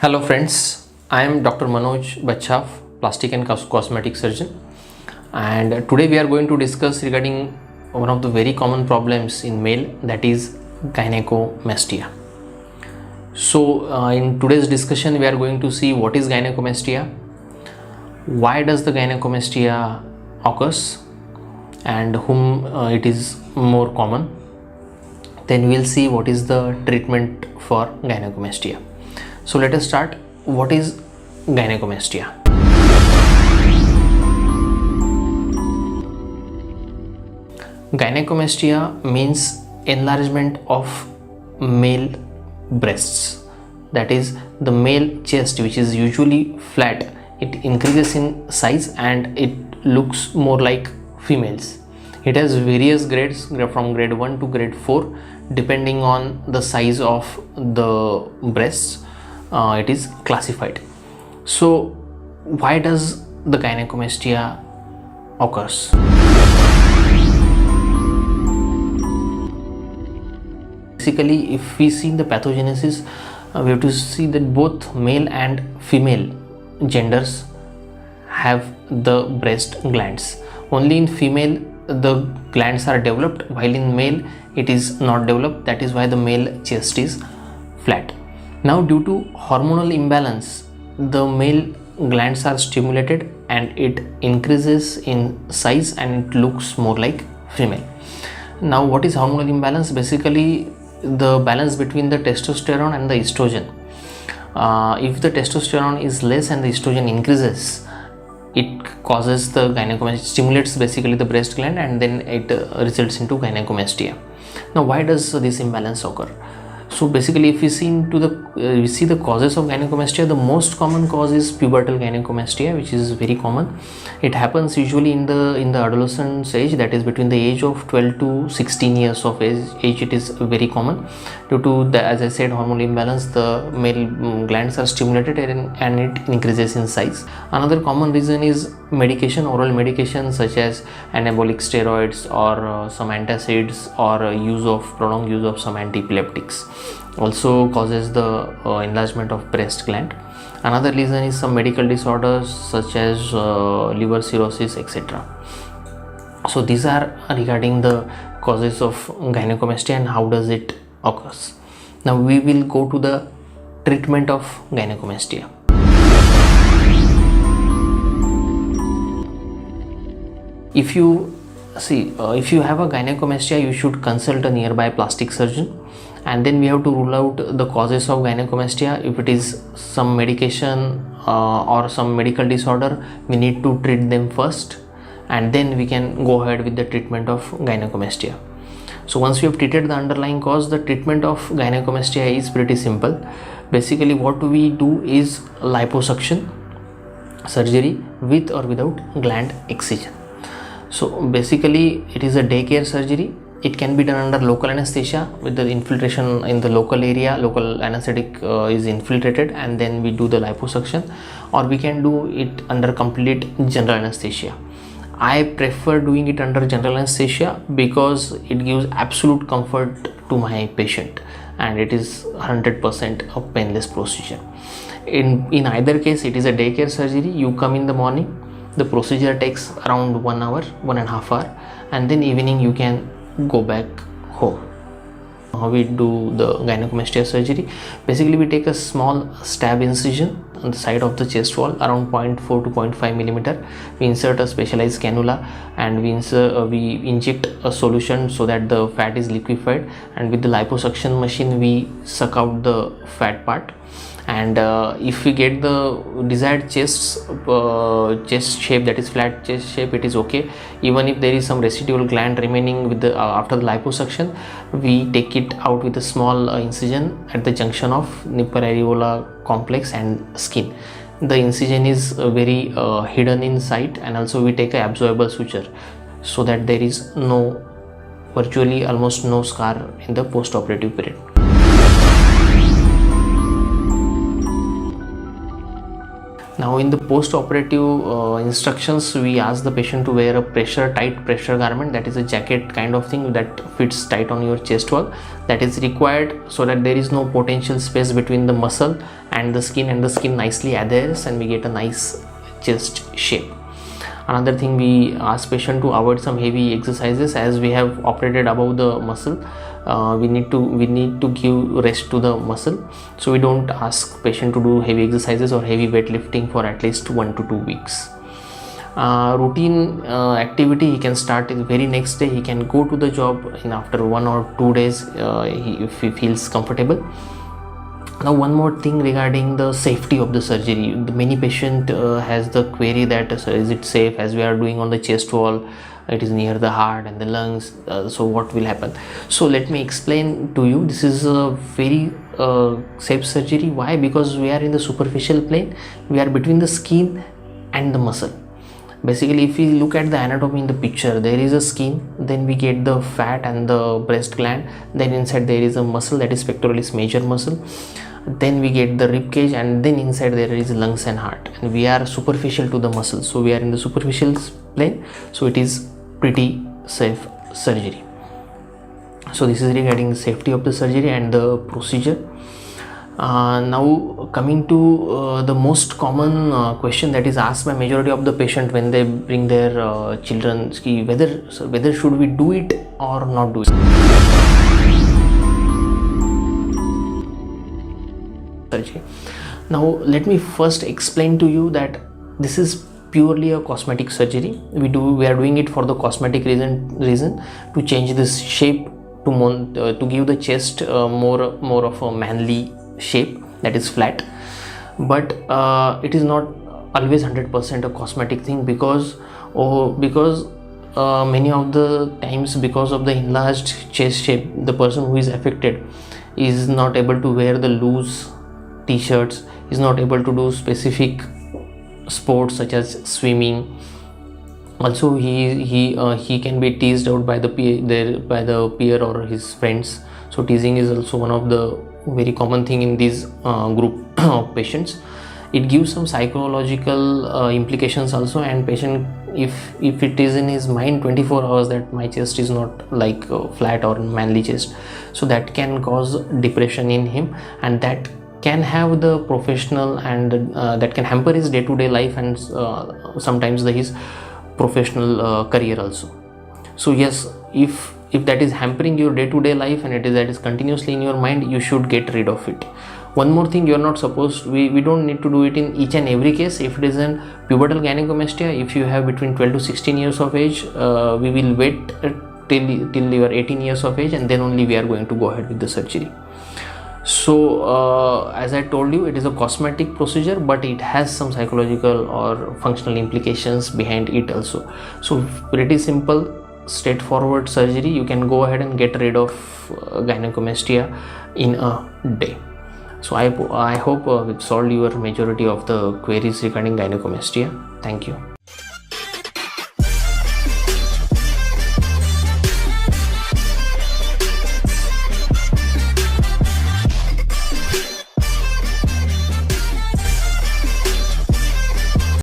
Hello friends, I am Dr. Manoj Bachhav, plastic and cosmetic surgeon, and today we are going to discuss regarding one of the very common problems in male, that is gynecomastia. So in today's discussion we are going to see what is gynecomastia, why does the gynecomastia occurs, and whom it is more common. Then we will see what is the treatment for gynecomastia. So let us start. What is gynecomastia? Gynecomastia means enlargement of male breasts. That is, the male chest, which is usually flat, it increases in size and it looks more like females. It has various grades from grade 1 to grade 4 depending on the size of the breasts. It is classified. So why does the gynecomastia occurs? Basically, if we see the pathogenesis, we have to see that both male and female genders have the breast glands. Only in female the glands are developed, while in male it is not developed. That is why the male chest is flat. Now, due to hormonal imbalance, the male glands are stimulated and it increases in size and it looks more like female. Now, what is hormonal imbalance? Basically, the balance between the testosterone and the estrogen. If the testosterone is less and the estrogen increases, it causes the gynecomastia, stimulates basically the breast gland, and then it results into gynecomastia. Now, why does this imbalance occur? So basically, if we see the causes of gynecomastia, the most common cause is pubertal gynecomastia, which is very common. It happens usually in the adolescent age, that is between the age of 12 to 16 years of age. It is very common due to the, as I said, hormonal imbalance. The male glands are stimulated and it increases in size. Another common reason is medication, oral medication such as anabolic steroids or some antacids, or prolonged use of some antiepileptics also causes the enlargement of breast gland. Another reason is some medical disorders such as liver cirrhosis, etc. So these are regarding the causes of gynecomastia and how does it occurs. Now we will go to the treatment of gynecomastia. If you have a gynecomastia, you should consult a nearby plastic surgeon, and then we have to rule out the causes of gynecomastia. If it is some medication or some medical disorder, we need to treat them first, and then we can go ahead with the treatment of gynecomastia. So once we have treated the underlying cause, the treatment of gynecomastia is pretty simple. Basically, what we do is liposuction surgery with or without gland excision. So basically, it is a daycare surgery. It can be done under local anesthesia with the infiltration in the local area. Local anesthetic is infiltrated, and then we do the liposuction, or we can do it under complete general anesthesia. I prefer doing it under general anesthesia because it gives absolute comfort to my patient, and it is 100% a painless procedure. In either case, it is a daycare surgery. You come in the morning, the procedure takes around 1 hour, 1.5 hours, and then evening you can go back home. How we do the gynecomastia surgery? Basically, we take a small stab incision on the side of the chest wall around 0.4 to 0.5 millimeter. We insert a specialized cannula and we inject a solution so that the fat is liquefied, and with the liposuction machine we suck out the fat part. And if we get the desired chest shape, that is flat chest shape, it is okay. Even if there is some residual gland remaining with the after the liposuction, we take it out with a small incision at the junction of nipple areola complex and skin. The incision is very hidden in sight, and also we take a absorbable suture so that there is virtually almost no scar in the post-operative period. Now in the post-operative instructions, we ask the patient to wear a tight pressure garment, that is a jacket kind of thing that fits tight on your chest wall. That is required so that there is no potential space between the muscle and the skin nicely adheres and we get a nice chest shape. Another thing, we ask patient to avoid some heavy exercises. As we have operated above the muscle, we need to give rest to the muscle, so we don't ask patient to do heavy exercises or heavy weightlifting for at least 1 to 2 weeks. Routine activity, he can start the very next day. He can go to the job in after 1 or 2 days if he feels comfortable. Now one more thing regarding the safety of the surgery. Many patient has the query that is it safe, as we are doing on the chest wall, it is near the heart and the lungs, so what will happen? So let me explain to you. This is a very safe surgery. Why? Because we are in the superficial plane, we are between the skin and the muscle. Basically, if we look at the anatomy in the picture, there is a skin, then we get the fat and the breast gland, then inside there is a muscle, that is pectoralis major muscle, then we get the rib cage, and then inside there is lungs and heart, and we are superficial to the muscle, so we are in the superficial plane, so it is pretty safe surgery. So this is regarding the safety of the surgery and the procedure. Now coming to the most common question that is asked by majority of the patient when they bring their children, whether should we do it or not do it. Surgery. Now let me first explain to you that this is purely a cosmetic surgery. We are doing it for the cosmetic reason to change this shape, to give the chest more of a manly shape, that is flat. But it is not always 100% a cosmetic thing, because many of the times, because of the enlarged chest shape, the person who is affected is not able to wear the loose t-shirts, is not able to do specific sports such as swimming. Also he can be teased out by the peer or his friends. So teasing is also one of the very common thing in this group of patients. It gives some psychological implications also, and patient, if it is in his mind 24 hours that my chest is not like flat or manly chest, so that can cause depression in him, and that can have the professional and that can hamper his day-to-day life and sometimes his professional career also. So yes, if that is hampering your day-to-day life and that is continuously in your mind, you should get rid of it. One more thing, you are not supposed, we don't need to do it in each and every case. If it is an pubertal gynecomastia, if you have between 12 to 16 years of age, we will wait till you are 18 years of age, and then only we are going to go ahead with the surgery. So as I told you, it is a cosmetic procedure, but it has some psychological or functional implications behind it also. So pretty simple, straightforward surgery. You can go ahead and get rid of gynecomastia in a day. So I hope we've solved your majority of the queries regarding gynecomastia. Thank you.